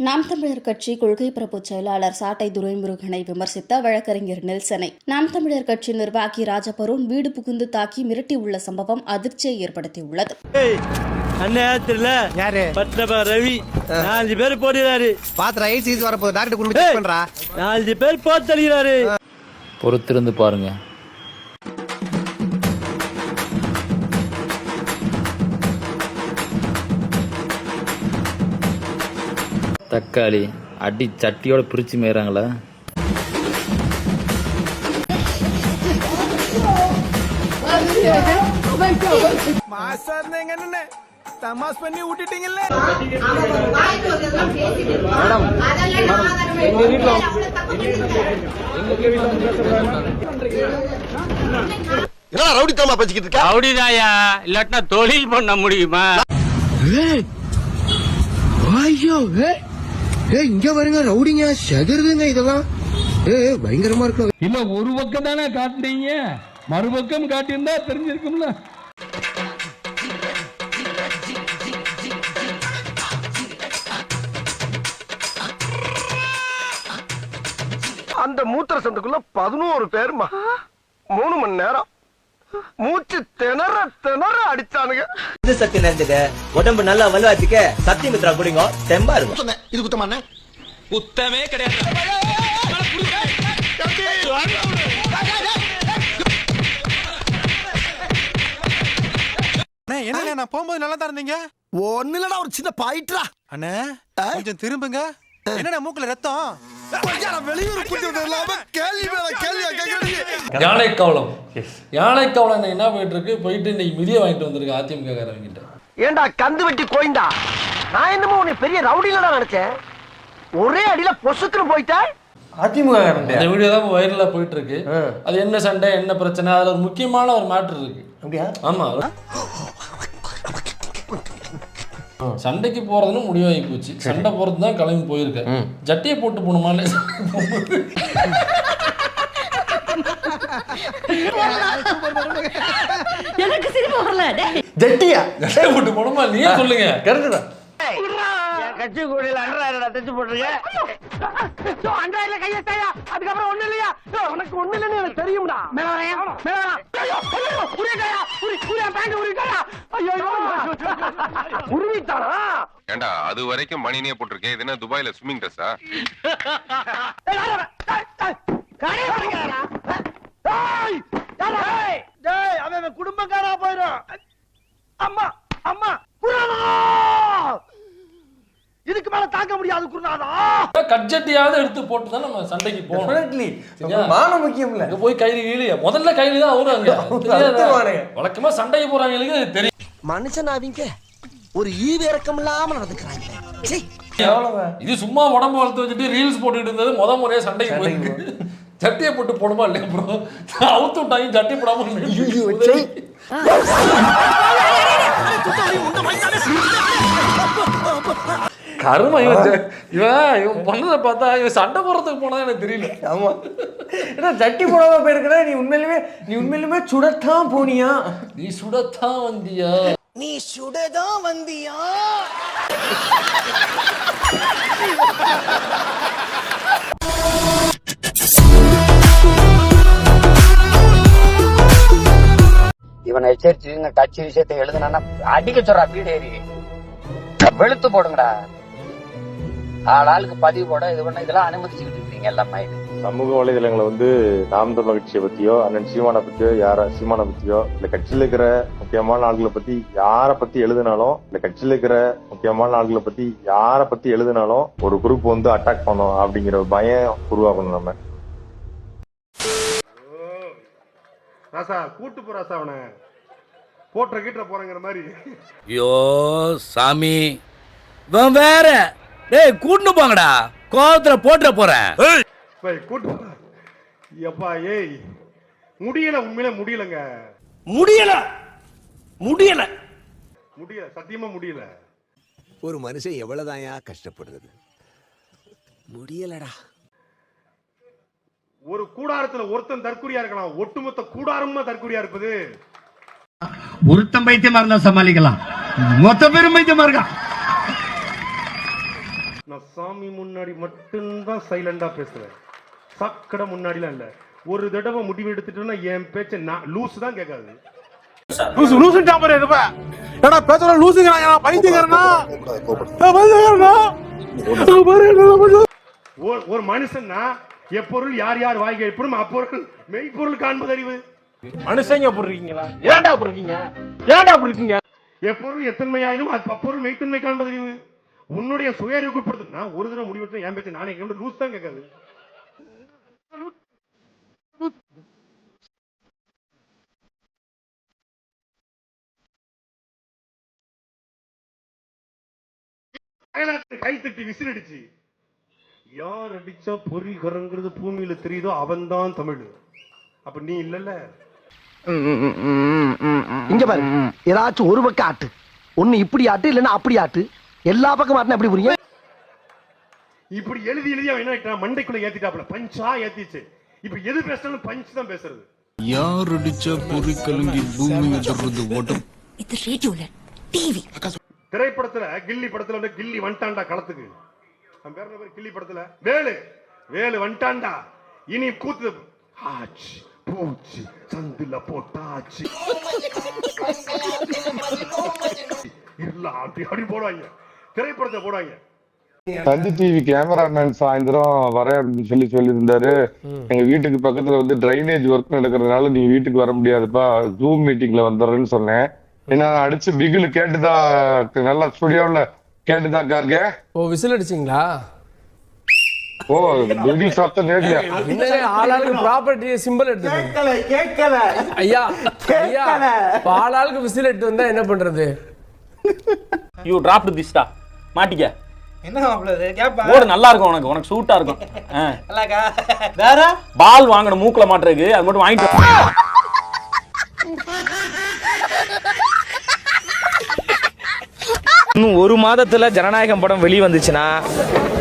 நாம் தமிழர் கட்சி கொள்கை பரப்பு செயலாளர் சாட்டை துரைமுருகனை விமர்சித்த வழக்கறிஞர் நெல்சனை நாம் தமிழர் கட்சி நிர்வாகி ராஜபருண் வீடு புகுந்து தாக்கி மிரட்டியுள்ள சம்பவம் அதிர்ச்சியை ஏற்படுத்தியுள்ளது. ரவி 4 பேர் போடுறாரு. பொறுத்திருந்து பாருங்க. தக்காளி அடி சட்டியோட பிரிச்சு மேறாங்களா? தமாஸ் பண்ணி விட்டுட்டீங்கல்ல. ரவுடித்தனமா பேசிக்கிட்டு இருக்க? ரவுடிதாயா, இல்லாட்டினா தொழில் பண்ண முடியுமா? ஐயோ இங்க வருங்க, ரவுடிங்க செதறுதுங்க இதெல்லாம். பயங்கரமா இருக்கும். இல்ல ஒரு பக்கம் தானே காட்டுனீங்க, மறுபக்கம் காட்டியிருந்தா தெரிஞ்சிருக்கும்ல. அந்த மூத்திர சந்துக்குள்ள 11 பேருமா 3 மணி நேரம் மூச்சு திணற திணற அடிச்சானுங்க. சக்தி நிறைஞ்சது உடம்பு நல்லா வலுவாச்சுக்க சக்தி மித்ரா குடிங்க, தெம்பா இருக்கும். இது குத்தமான குத்தமே கிடையாது. என்ன நான் போகும்போது நல்லா தான் இருந்தீங்க. ஒண்ணு இல்லடா, ஒரு சின்ன பாயிட்ரா. அண்ணே கொஞ்சம் திரும்புங்க. என்னடா மூக்குல ரத்தம்? வெளியூர் கூட்டி வந்ததுல கேள்வி மேல கேள்வியா கேக்குறீங்க. யானைக்காவலம் என்ன போயிட்டு இருக்கு, போயிட்டு இன்னைக்கு மிதியை வாங்கிட்டு வந்திருக்கு அதிமுக காரங்கிட்ட. ஏண்டா கந்து வெட்டி கோயிந்தா, நான் என்னமோ உன்னை பெரிய ரவுடிலடா நினைச்சேன். ஒரே அடியில பொசுக்குன்னு போயிட்டா. அதிமுக இந்த வீடியோ தான் வைரலா போயிட்டு இருக்கு. அது என்ன சண்டை, என்ன பிரச்சனை, அதுல ஒரு முக்கியமான ஒரு மேட்டர் இருக்கு. அப்படியா? ஆமா, சண்டைக்கு போறதுன்னு முடிவாகி போச்சு. சண்டை போறது தான் கிளம்பி போயிருக்க. ஜட்டியை போட்டு போகணுமா? எனக்கு சிரிப்பு வரல. ஜட்டியை போட்டு போகணுமா? நீயே சொல்லுங்க. கரெக்ட் தான். கட்சி கூடையில அன்றாயிரடா தச்சு போட்டுருக்க. அன்றாயிரல கையெழுத்தாயா, அதுக்கப்புறம் ஒண்ணு இல்லையா? உனக்கு ஒண்ணு இல்லைன்னு எனக்கு தெரியும்டா. உருவிட்டானா? ஏண்டா அது வரைக்கும் மணினே போட்டிருக்கேன். இது என்ன துபாயில ஸ்விம்மிங் ட்ரெஸ்ஸா? அவன் குடும்பக்காரா போயிடும். அம்மா அம்மா இதுக்கு மேல தாக்க முடியாது குருநாதா. கட்ஜட்டியாவது எடுத்து போட்டு தான் நம்ம சண்டைக்கு போகணும். மானம் முக்கியம் இல்ல. போய் கைலி கீழே முதல்ல கைலி தான் அவரு வழக்கமா சண்டைக்கு போறாங்களுக்கு தெரியும். மனுஷன் அவங்க ஒரு ஈவு இறக்கம் இல்லாம நடந்துக்கிறாங்க. இது சும்மா உடம்பு வளர்த்து வச்சுட்டு ரீல்ஸ் போட்டுட்டு இருந்தது முறையா சண்டைக்கு போயிருக்கு. சட்டியை போட்டு போடுமா இல்லையா ப்ரோ? அவுத்து விட்டாங்க, சட்டி போடாம. கருமை இவன் பண்ணதை பார்த்தா இவன் சண்டை போடுறதுக்கு போனதா எனக்கு தெரியல. ஆமா, ஏன்னா சட்டி போடாம போயிருக்கிற. நீ உண்மையிலுமே சுடத்தான் போனியா? நீ சுடத்தான் வந்தியா? நீ சுடதான் வந்தியா? இவனை எச்சரிச்சு இந்த கட்சி விஷயத்தை எழுதுனா அடிக்க சொல்றா. வீடேறி வெளுத்து போடுங்கடா. ஆளுக்கு பதிவு போட இது பண்ண இதெல்லாம் அனுமதிச்சுக்கிட்டு இருக்கீங்க எல்லாமே. சமூக வலைதளங்களை நாம் தமிழர் கட்சியை பத்தியோ அண்ணன் சீமானை பத்தியோ சீமானை பத்தியோ இல்ல கட்சியில இருக்கிற முக்கியமான ஆள்களை பத்தி யாரை பத்தி எழுதினாலும், இல்ல கட்சியில இருக்கிற முக்கியமான ஆள்களை பத்தி யாரை பத்தி எழுதினாலும் ஒரு குரூப் அட்டாக் பண்ணும் அப்படிங்கிற பயம் உருவாக்கணும். நம்ம ராசா கூட்டு போ ராசா, அவனை போட்டுற கீட்டுற போறங்கிற மாதிரி. ஐயோ சாமி, வேற கூட்டு போங்கடா, கோவத்துல போட்டுற போறேன். கூட்டு எப்பா ஏய் முடியல, உண்மையில முடியலங்க. முடியல சத்தியமா முடியல. ஒரு மனுஷன் எவ்வளவுதாயா கஷ்டப்படுறது. முடியலடா. ஒரு கூடாரத்துல ஒருத்தன் தற்குறியா இருக்கலாம், ஒட்டுமொத்த கூடாரமும் தற்குறியா இருப்பது. ஒருத்தன் பைத்தியமா இருந்தா சமாளிக்கலாம், மொத்த பேரும் பைத்தியமா இருக்கா. நான் சாமி முன்னாடி மட்டும்தான் சைலண்டா பேசுவேன். சக்கட முன்னாடிலாம் இல்ல. ஒரு தடவை முடிவு எடுத்துட்டேன்னா என் பேச்ச நான் லூஸ் தான் கேட்காது. ஒரு மனுஷன்னா எப்பொருள் யார் யார் வாய் கேட்படும் அப்பொருள் மெய்ப்பொருள் காண்பது அறிவு. மனுஷங்க போடுறீங்களா? ஏன்டா போடுறீங்க? ஏன்டா போடுறீங்க? எப்பொருள் எத்தன்மையாயினும் அது அப்பொருள் மெய்த்தன்மை காண்பது அறிவு. உன்னுடைய சுய அறிவுக்குட்படுத்து. நான் ஒரு தடவை முடிவெடுத்து என் பேச்ச நானே கேட்டு லூஸ் தான் கேட்காது. கை தட்டி விசிலடிச்சு யார் அடிச்சா பொறி கறங்கிறது பூமியில தெரியுதோ அவன் தான் தமிழ். அப்ப நீ இல்லல்ல. இங்க பாரு, ஏதாச்சும் ஒரு பக்கம் ஆட்டு, ஒண்ணு இப்படி ஆட்டு இல்லன்னா அப்படி ஆட்டு, எல்லா பக்கம் ஆட்டுனா எப்படி புரியும்? இப்படி எழுதி எழுதி அவன் என்ன மண்டைக்குள்ள ஏத்திட்டாப்ல, பஞ்சா ஏத்திச்சு. இப்ப எது பேசினாலும் பஞ்ச் தான் பேசுறது. யார் அடிச்சா பொறி கலங்கி பூமி உதறது ஓட்டம். இது ரேடியோல டிவி திரைப்படத்துல கில்லி படத்துல வந்து கில்லி வந்துட்டான்டா களத்துக்கு. அவன் பேர் என்ன? கில்லி படத்துல வேலு வேலு வந்துட்டான்டா. இனி கூத்து ஆச்சு பூச்சி சந்தில போட்டாச்சு எல்லாம் அப்படி அப்படி போடுவாங்க. திரைப்படத்தை போடுவாங்க. தந்தி டிவி கேமராமேன் சாயந்தரம் வர அப்படின்னு சொல்லியிருந்தாரு. எங்க வீட்டுக்கு பக்கத்துல வந்து டிரைனேஜ் ஒர்க் நடக்கிறதுனால நீங்க வீட்டுக்கு வர முடியாதுப்பா, ஜூம் மீட்டிங்ல வந்துடுறேன்னு சொன்னேன். ஏன்னா அடிச்சு பிகில் கேட்டுதான், நல்லா ஸ்டுடியோல கேட்டுதான் கார்கே. ஓ விசில் அடிச்சீங்களா? ஓ பிகில் சத்தம் கேட்கலையா? ஆளாளுக்கு ப்ராப்பர்ட்டி சிம்பிள் எடுத்து கேட்கல ஐயா ஐயா, ஆளாளுக்கு விசில் எடுத்து வந்தா என்ன பண்றது? யூ டிராப்ட் திஸ்டா மாட்டிக்க. என்ன கேப்பா போடு நல்லா இருக்கும், உனக்கு உனக்கு சூட்டா இருக்கும். வேற பால் வாங்கணும் மூக்குல மாட்டுறதுக்கு, அது மட்டும் வாங்கிட்டு. இன்னும் ஒரு மாதத்துல ஜனநாயகம் படம் வெளி வந்துச்சுன்னா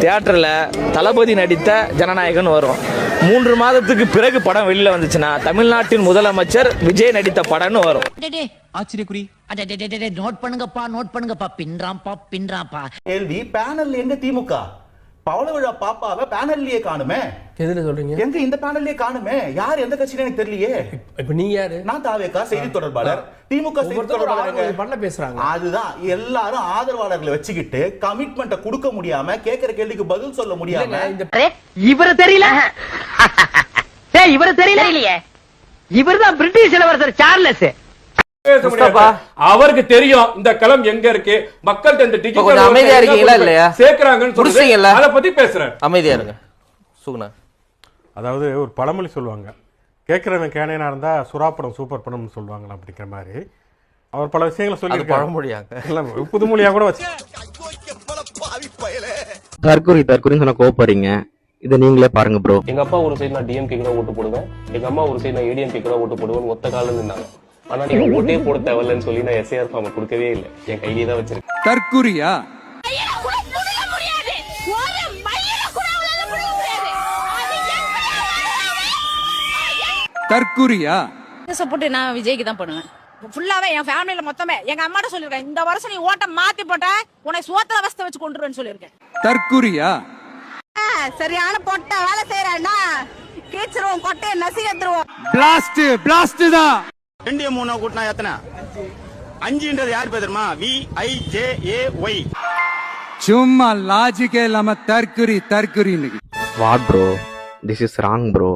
தியேட்டர்ல தளபதி நடித்த ஜனநாயகன் வரும். 3 மாதத்துக்கு பிறகு படம் வெளியில வந்துச்சுன்னா தமிழ்நாட்டின் முதலமைச்சர் விஜய் நடித்த படம்னு வரும். ஆச்சரியக்குறி. நோட் பண்ணுங்கப்பா பின்றாம்பா. கேள்வி, பேனல்ல எங்க திமுக? பவள விழா பாப்பாவை பேனல்லயே காணுமே. எதுல சொல்றீங்க? எங்க இந்த பேனல்லயே காணுமே. யார் எந்த கட்சின்னு எனக்கு தெரியலையே. இப்ப நீங்க யாரு? நான் தாவேகா செய்தி தொடர்பாளர். திமுக செய்தி தொடர்பாளர் பண்ண பேசுறாங்க. அதுதான் எல்லாரும் ஆதரவாளர்களை வச்சுக்கிட்டு கமிட்மெண்ட்டை கொடுக்க முடியாம, கேக்குற கேள்விக்கு பதில் சொல்ல முடியாம. இவரு தெரியல, இவரு தெரியலையே. இவர்தான் பிரிட்டிஷ் இளவரசர் சார்லஸ். அவருக்கு தெரியும் இந்த களம் எங்க இருக்கு, மக்கள் இந்த டிக்கெட் அமைதியா இருக்கீங்களா இல்லையா? சேர்க்கறாங்கன்னு சொல்றீங்க, அத பத்தி பேசுறேன். அமைதியா இருங்க சுகுணா. அதாவது ஒரு பழமொழி சொல்லுவாங்க, கேட்கிறவன் கேனையா இருந்தா சுறாப்படம் சூப்பர் படம்னு சொல்லுவாங்க. அப்படிங்கிற மாதிரி அவர் பல விஷயங்களை சொல்லி பழமொழியாங்க, புதுமொழியா கூட வச்சு. தற்கொலை சொன்ன கோபப்படுறீங்க, இதை நீங்களே பாருங்க ப்ரோ. எங்க அப்பா ஒரு சைடு நான் டிஎம்கே கூட ஓட்டு போடுவேன், எங்க அம்மா ஒரு சைடு நான் ஏடிஎம்கே கூட ஓட்டு போடுவேன். ஒத்த காலில் இருந்தாங்க. ஆனா நீங்க ஓட்டே போட தேவையில்லைன்னு சொல்லி நான் எஸ்ஐஆர் ஃபார்ம் கொடுக்கவே இல்லை, என் கையிலே தான் வச்சிருக்கேன். தற்குறியா? தற்குறியா? சப்போர்ட் நான் விஜய்க்கு தான் பண்ணுவேன். ஃபுல்லாவே என் ஃபேமிலில மொத்தமே எங்க அம்மாட்ட சொல்லிருக்கேன், இந்த வருஷம் நீ ஓட்ட மாத்தி போட்ட உன்னை சோத்துல அவஸ்தை வச்சு கொண்டுருவேன்னு சொல்லிருக்கேன். தற்குறியா? சரியான பொட்ட வேலை செய்யறேன்னா கீச்சிருவோம், கொட்டையை நசிகத்துருவோம். பிளாஸ்ட் தான். 2 3 கூட்டினா எத்தனை? 5ன்றது யார் பேர் தெரியுமா? VIJAY. சும்மா லாஜிக்கே இல்லாம தற்குறி. What bro, this is wrong bro.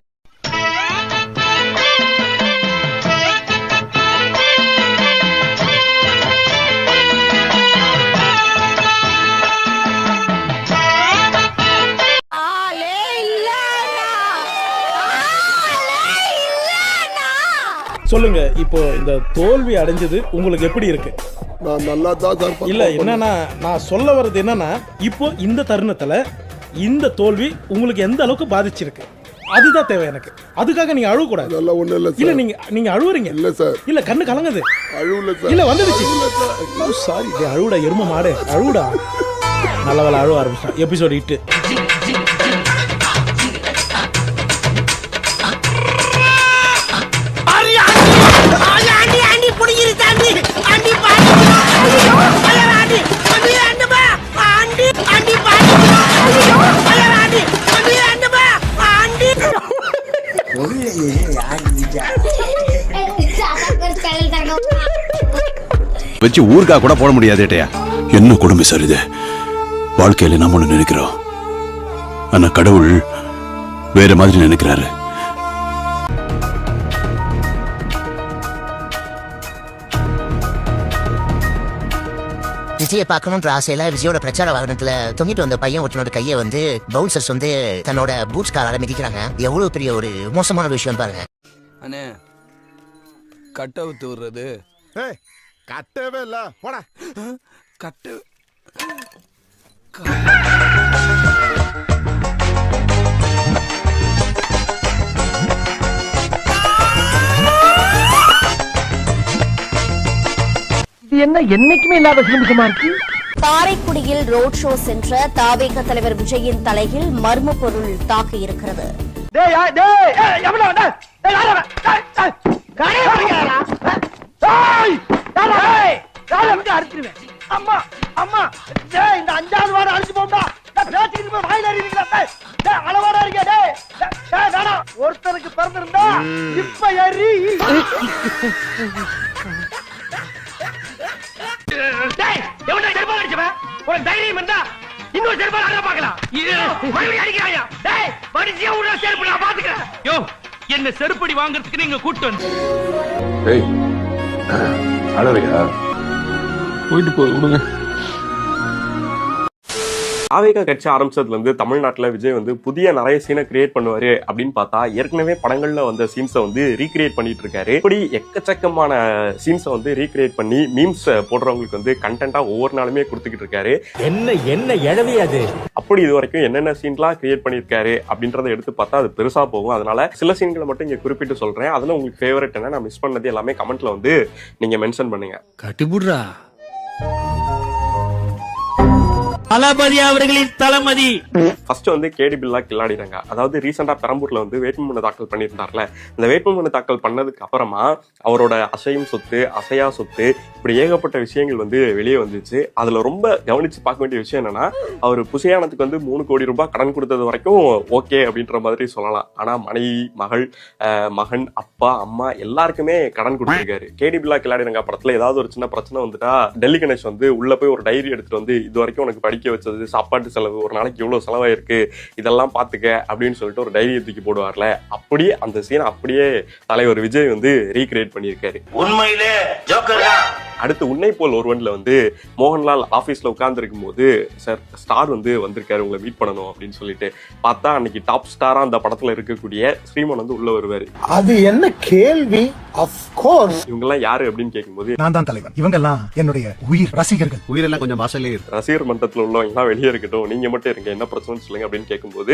சொல்லுங்க, இப்போ இந்த தோல்வி அடைஞ்சது உங்களுக்கு எப்படி இருக்கு? நான் நல்லா தான் இல்ல என்னன்னா நான் சொல்ல வர்றது என்னன்னா, இப்போ இந்த தருணத்துல இந்த தோல்வி உங்களுக்கு எந்த அளவுக்கு பாதிச்சிருக்கு அதுதான் தேவை எனக்கு. அதுக்காக நீங்க அழுவ கூடாது. நல்லா ஒண்ணு இல்ல இல்ல நீங்க அழுவுறீங்க. இல்ல சார், இல்ல கண்ணு கலங்குது. அழுவல சார். இல்ல வந்துடுச்சு. சாரி, அழுவுடா எரும மாடு, அழுவுடா. நல்ல வேலை அழுவ ஆரம்பிச்சான். எபிசோட் 8. ஆண்டி வச்சு ஊருக்கா கூட போட முடியாதேட்டையா. என்ன கொடுமை சார் இது. வாழ்க்கையில நம்ம ஒண்ணு நினைக்கிறோம், ஆனா கடவுள் வேற மாதிரி நினைக்கிறாரு. விஜயை பார்க்கணுன்ற ஆசையில விஜயோட பிரச்சார வாகனத்துல தொங்கிட்டு வந்த பையன் ஒருத்தனோட கையை வந்து பவுன்சர்ஸ் வந்து தன்னோட பூட்ஸ் காரால மிதிக்கிறாங்க. எவ்வளவு பெரிய ஒரு மோசமான விஷயம் பாருங்க. அண்ணே கட்ட விட்டு விடுறது கட்டவே இல்ல போடா கட்டு. இது என்ன என்னைக்குமே இல்லாத சிலிமிசமா இருக்கு. காரைக்குடியில் ரோட் ஷோ சென்ற தாவேக தலைவர் விஜயின் தலையில் மர்ம பொருள் தாக்கி இருக்கிறது. டேய் டேய் எவன வந்த? டேய் யாரவ? டேய் டேய் காரே வரீங்கடா. டேய் டேய் காலை வந்து அறுத்துருவேன். அம்மா அம்மா டேய் இந்த அஞ்சாவது வாரம் அழிச்சு போடா. நான் பேசிக்கிட்டு போய் வாயில எறிவீங்களா? டேய் டேய் அளவாடா இருக்கே. டேய் டேய் வேணாம். ஒருத்தருக்கு பிறந்திருந்தா இப்ப எறி. டேய் எவன்டா செருப்பு அடிச்சவன்? உனக்கு தைரியம் இருந்தா இன்னொரு செருப்பு அட பார்க்கலாம். மறுபடியும் அடிக்கிறாயா? டேய் மடிச்சியா உள்ள செருப்பு நான் பாத்துக்கிறேன். யோ என்ன செருப்படி வாங்குறதுக்கு நீங்க கூட்டி வந்து. ஏய் அழறியா? போயிட்டு போய் விடுங்க. தாவேகா கட்சி ஆரம்பிச்சதுல இருந்து தமிழ்நாட்டுல விஜய் வந்து புதிய நிறைய சீனை கிரியேட் பண்ணுவாரு அப்படின்னு பார்த்தா ஏற்கனவே படங்கள்ல வந்த சீன்ஸை வந்து ரீக்ரியேட் பண்ணிட்டு இருக்காரு. இப்படி எக்கச்சக்கமான சீன்ஸை வந்து ரீக்ரியேட் பண்ணி மீம்ஸ் போடுறவங்களுக்கு வந்து கண்டென்ட்டா ஒவ்வொரு நாளுமே கொடுத்துக்கிட்டு இருக்காரு. என்ன எழவே அது. அப்படி இது வரைக்கும் என்னென்ன சீன்லாம் கிரியேட் பண்ணிருக்காரு அப்படின்றத எடுத்து பார்த்தா அது பெருசா போகும். அதனால சில சீன்களை மட்டும் இங்க குறிப்பிட்டு சொல்றேன். அதுல உங்களுக்கு ஃபேவரட் என்ன, நான் மிஸ் பண்ணது எல்லாமே கமெண்ட்ல வந்து நீங்க மென்ஷன் பண்ணுங்க. கட்டிபுடுறா தளபதி அவர்களின் தளபதி. ஃபர்ஸ்ட் வந்து கேடி பில்லா கில்லாடிறாங்க. அதாவது ரீசெண்டா பெரம்பூர்ல வந்து வேட்புமனு தாக்கல் பண்ணியிருந்தார்ல, இந்த வேட்புமனு தாக்கல் பண்ணதுக்கு அப்புறமா அவரோட அசையும் சொத்து அசையா சொத்து இப்படி ஏகப்பட்ட விஷயங்கள் வந்து வெளியே வந்துச்சு. அதுல ரொம்ப கவனிச்சு பார்க்க வேண்டிய விஷயம் என்னன்னா, அவர் புசியானத்துக்கு வந்து 3 கோடி ரூபாய் கடன் கொடுத்தது வரைக்கும் ஓகே அப்படின்ற மாதிரி சொல்லலாம். ஆனா மனைவி மகள் மகன் அப்பா அம்மா எல்லாருக்குமே கடன் கொடுத்திருக்காரு. கேடி பில்லா கில்லாடிறாங்க படத்துல ஏதாவது ஒரு சின்ன பிரச்சனை வந்துட்டா டெல்லி கணேஷ் வந்து உள்ள போய் ஒரு டைரி எடுத்துட்டு வந்து இது வரைக்கும் உனக்கு படிக்க வச்சது, சாப்பாட்டு செலவு, ஒரு நாளைக்கு இவ்வளவு செலவாயிருக்கு, இதெல்லாம் பாத்துக்க அப்படின்னு சொல்லிட்டு ஒரு டைரியை தூக்கி போடுவார்ல, அப்படியே அந்த சீன் அப்படியே தலைவர் விஜய் வந்து ரீக்ரியேட் பண்ணியிருக்காரு. உண்மையிலே ஜோக்கர் தான். அடுத்து உன்னை போல் ஒருவன்ல வந்து மோகன்லால் ஆபீஸ்ல உட்கார்ந்து இருக்கும் போது சார் ஸ்டார் வந்து வந்திருக்காரு உங்களை மீட் பண்ணணும் அப்படின்னு சொல்லிட்டு பார்த்தா அன்னைக்கு டாப் ஸ்டாரா அந்த படத்துல இருக்கக்கூடிய ஸ்ரீமன் வந்து உள்ள வருவாரு. அது என்ன கேள்வி? Of course. இவங்க எல்லாம் யாரு அப்படின்னு கேட்கும்போது நான் தான் தலைவர், இவங்க எல்லாம் என்னுடைய உயிர் ரசிகர்கள். உயிரெல்லாம் கொஞ்சம் பாசலே இருக்கு. ரசிகர் மன்றத்துல உள்ளவங்க எல்லாம் வெளியே இருக்கட்டும், நீங்க மட்டும் இருங்க, என்ன பிரச்சனைன்னு சொல்லுங்க அப்படின்னு கேட்கும்போது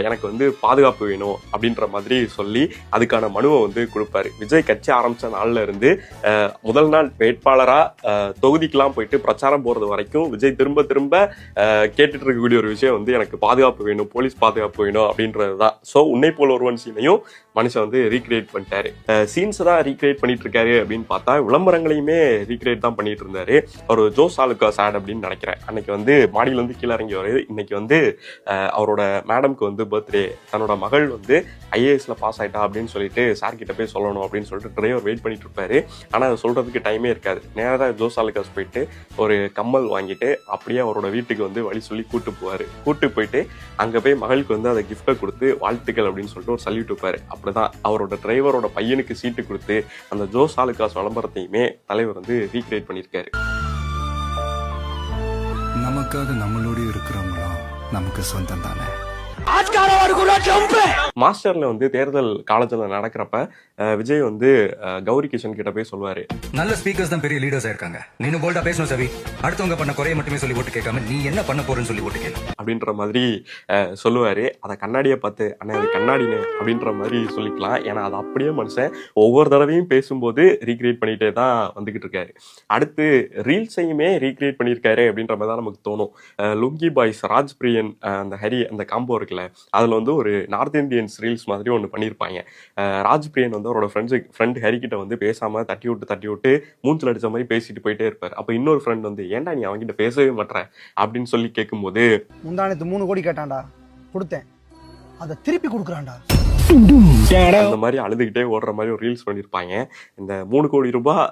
எனக்கு வந்து பாதுகாப்பு வேணும் அப்படின்ற மாதிரி சொல்லி அதுக்கான மனுவை வந்து கொடுப்பாரு. விஜய் கட்சி ஆரம்பிச்ச நாள்ல இருந்து முதல் நாள் வேட்பாளரா தொகுதிக்கெல்லாம் போயிட்டு பிரச்சாரம் போறது வரைக்கும் விஜய் திரும்ப திரும்ப கேட்டுட்டு இருக்கக்கூடிய ஒரு விஷயம் வந்து எனக்கு பாதுகாப்பு வேணும், போலீஸ் பாதுகாப்பு வேணும் அப்படின்றதுதான். ஸோ உன்னை போல் ஒருவன் சீனையும் மனுஷன் வந்து ரீக்ரியேட் பண்ணிட்டாரு. சீன்ஸ் தான் ரீக்ரியேட் பண்ணிட்டு இருக்காரு அப்படின்னு பார்த்தா விளம்பரங்களையுமே ரீக்ரியேட் தான் பண்ணிட்டு இருந்தாரு. ஒரு ஜோஸ் ஆலுகாஸ் ஆட் அப்படின்னு நினைக்கிறேன். அன்னைக்கு வந்து மாடியில இருந்து கீழே இறங்கி வருது. இன்னைக்கு வந்து அவரோட மேடம்க்கு வந்து பர்த்டே, தன்னோட மகள் வந்து ஐஏஎஸ்ல பாஸ் ஆயிட்டா அப்படின்னு சொல்லிட்டு சார் கிட்ட போய் சொல்லணும் அப்படின்னு சொல்லிட்டு டிரைவர் வெயிட் பண்ணிட்டு இருப்பாரு. ஆனா அதை சொல்றதுக்கு டைமே இருக்காது. நேராக ஜோஸ் ஆலுகாஸ் போயிட்டு ஒரு கம்மல் வாங்கிட்டு அப்படியே அவரோட வீட்டுக்கு வந்து வழி சொல்லி கூட்டு போவாரு. கூட்டு போயிட்டு அங்க போய் மகளுக்கு வந்து அதை கிஃப்டை கொடுத்து வாழ்த்துக்கள் அப்படின்னு சொல்லிட்டு ஒரு சல்யூட் வைப்பாரு. அப்படிதான் அவரோட டிரைவரோட பையனுக்கு சீட்டு கொடுத்து அந்த ஜோஸ் ஆலுகாஸ் விளம்பரத்தையுமே தலைவர் வந்து ரீக்ரியேட் பண்ணியிருக்காரு. நமக்காக நம்மளோட இருக்கிறவங்களும் நமக்கு சொந்தம் தானே. மாஸ்டர்ல வந்து தேர்தல் காலத்துல நடக்கிறப்ப விஜய் வந்து கௌரி கிஷன் கிட்ட போய் சொல்லுவாரு, நல்ல ஸ்பீக்கர்ஸ் தான் பெரிய லீடர்ஸ் இருக்காங்க, நீ போல்டா பேசணும் சவி, அடுத்தவங்க பண்ண குறைய மட்டுமே சொல்லி போட்டு கேட்காம நீ என்ன பண்ண போறேன்னு சொல்லி போட்டு கேட்கணும் அப்படின்ற மாதிரி சொல்லுவாரு. அதை கண்ணாடியை பார்த்து அண்ணா அது கண்ணாடினு அப்படின்ற மாதிரி சொல்லிக்கலாம். ஏன்னா அது அப்படியே மனுஷன் ஒவ்வொரு தடவையும் பேசும்போது ரீக்ரியேட் பண்ணிட்டே தான் வந்துகிட்டு இருக்காரு. அடுத்து ரீல்ஸையுமே ரீக்ரியேட் பண்ணியிருக்காரு அப்படின்ற மாதிரி தான் நமக்கு தோணும். லுங்கி பாய்ஸ் ராஜ் பிரியன் அந்த ஹரி அந்த காம்போ இருக்குல்ல, அதுல வந்து ஒரு நார்த் இந்தியன்ஸ் ரீல்ஸ் மாதிரி ஒன்று பண்ணியிருப்பாங்க. ராஜ் பிரியன் வந்து அவரோட ஃப்ரெண்ட் ஹரி கிட்ட வந்து பேசாம தட்டி விட்டு மூஞ்சில் அடிச்ச மாதிரி பேசிட்டு போயிட்டே இருப்பாரு. அப்ப இன்னொரு ஃப்ரெண்ட் வந்து ஏன்டா நீ அவங்கிட்ட பேசவே மாட்டேற அப்படின்னு சொல்லி கேட்கும்போது முந்தானத்து 3 கோடி கேட்டான்டா, கொடுத்தேன், அதை திருப்பி கொடுக்குறான்டா. அந்த மாதிரி அழுதுகிட்டே ஓடுற மாதிரி ஒரு ரீல்ஸ் பண்ணியிருப்பாங்க. இந்த 3 கோடி ரூபாய்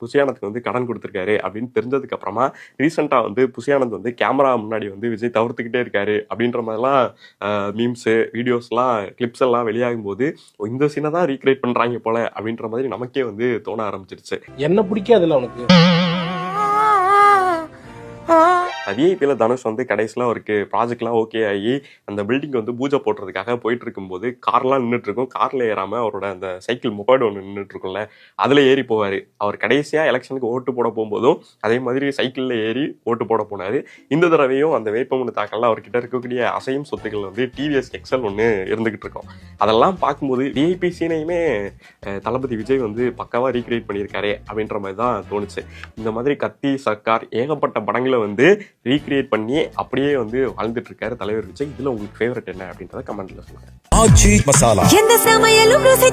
புஷியானத்துக்கு வந்து கடன் கொடுத்துருக்காரு அப்படின்னு தெரிஞ்சதுக்கு அப்புறமா ரீசெண்டா வந்து புஷியானந்த் வந்து கேமரா முன்னாடி வந்து விஜய் தவிர்த்துக்கிட்டே இருக்காரு அப்படின்ற மாதிரிலாம் மீம்ஸ் வீடியோஸ்லாம் கிளிப்ஸ் எல்லாம் வெளியாகும் போது இந்த சீனை தான் ரீக்ரியேட் பண்றாங்க போல அப்படின்ற மாதிரி நமக்கே வந்து தோண ஆரம்பிச்சிருச்சு. என்ன பிடிக்காதுல்ல உனக்கு? விஐபியில் தனுஷ் வந்து கடைசியில் அவருக்கு ப்ராஜெக்ட்லாம் ஓகே ஆகி அந்த பில்டிங் வந்து பூஜை போடுறதுக்காக போயிட்டு இருக்கும்போது கார்லாம் நின்றுட்டு இருக்கும். காரில் ஏறாமல் அவரோட அந்த சைக்கிள் மொபைல் ஒன்று நின்றுட்டு இருக்கும்ல, அதில் ஏறி போவார். அவர் கடைசியாக எலெக்ஷனுக்கு ஓட்டு போட போகும்போதும் அதே மாதிரி சைக்கிளில் ஏறி ஓட்டு போட போனார். இந்த தடவையும் அந்த வேட்புமனு தாக்கலில் அவர்கிட்ட இருக்கக்கூடிய அசையும் சொத்துக்கள் வந்து டிவிஎஸ் எக்ஸல் ஒன்று இருந்துகிட்டு இருக்கும். அதெல்லாம் பார்க்கும்போது விஐபி சீனையுமே தளபதி விஜய் வந்து பக்காவாக ரீக்ரியேட் பண்ணியிருக்காரு அப்படின்ற மாதிரி தான் தோணுச்சு. இந்த மாதிரி கத்தி, சர்க்கார் ஏகப்பட்ட படங்களை வந்து ரீக்ரியேட் பண்ணி அப்படியே வந்து வாழ்ந்துட்டு இருக்காரு தலைவர் விஜய். இதுல உங்களுக்கு ஃபேவரட் என்ன அப்படின்றத கமெண்ட்ல சொல்லுங்க. எந்த சமையலும் ருசி